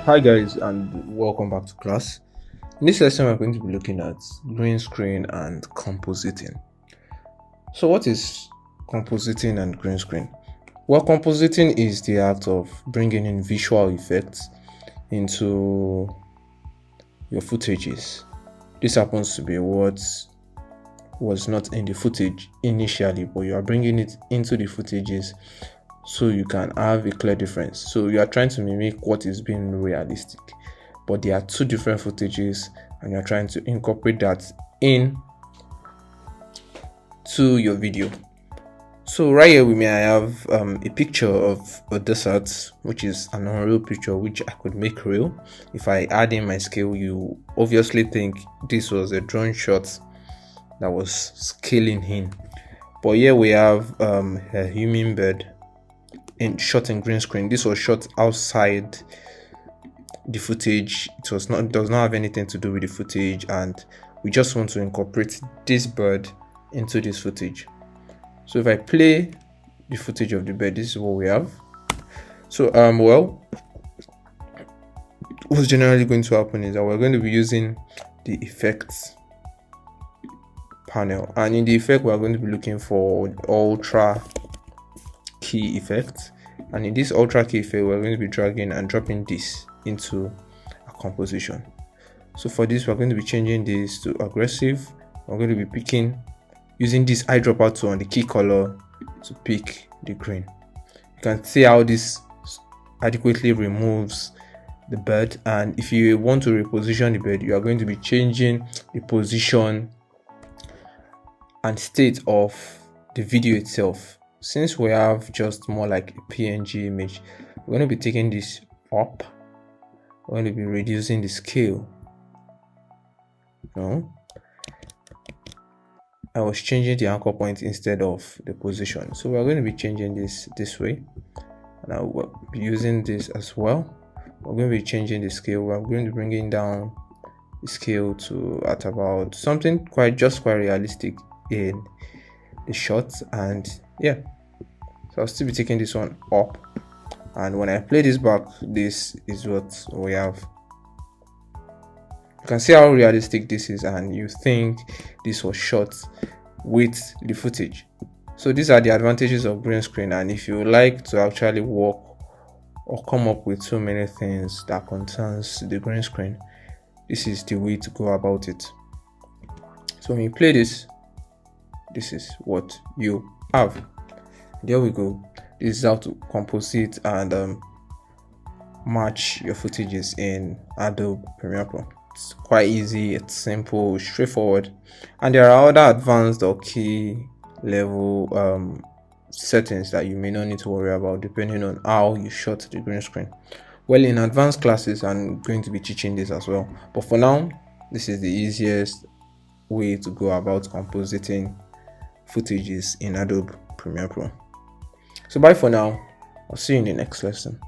Hi guys, and welcome back to class. In this lesson we're going to be looking at green screen and compositing. So what is compositing and green screen? Well, compositing is the act of bringing in visual effects into your footages. This happens to be what was not in the footage initially, but you are bringing it into the footages so you can have a clear difference. So you are trying to mimic what is being realistic, but there are two different footages and you are trying to incorporate that in to your video. So right here with me I have a picture of a desert, which is an unreal picture which I could make real. If I add in my scale, you obviously think this was a drone shot that was scaling in. But here we have a human bird shot in green screen. This was shot outside the footage. It does not have anything to do with the footage, and we just want to incorporate this bird into this footage. So if I play the footage of the bird, this is what we have. So well, what's generally going to happen is that we're going to be using the effects panel, and in the effect we're going to be looking for ultra key effect, and in this ultra key effect we're going to be dragging and dropping this into a composition. So for this we're going to be changing this to aggressive. We're going to be using this eyedropper tool on the key color to pick the green. You can see how this adequately removes the bird, and if you want to reposition the bird, you are going to be changing the position and state of the video itself. Since we have just more like a PNG image, we're going to be taking this up. We're going to be reducing the scale. No, I was changing the anchor point instead of the position. So we're going to be changing this way, and I will be using this as well. We're going to be changing the scale. We're going to be bringing down the scale to at about something quite realistic in the shots, and yeah, so I'll still be taking this one up, and when I play this back, this is what we have. You can see how realistic this is, and you think this was shot with the footage. So these are the advantages of green screen, and if you like to actually work or come up with so many things that concerns the green screen, this is the way to go about it. So when you play this is what you have. There we go. This is how to composite and match your footages in Adobe Premiere Pro. It's quite easy, it's simple, straightforward, and there are other advanced or key level settings that you may not need to worry about depending on how you shot the green screen. Well, in advanced classes I'm going to be teaching this as well, but for now this is the easiest way to go about compositing footages in Adobe Premiere Pro. So bye for now. I'll see you in the next lesson.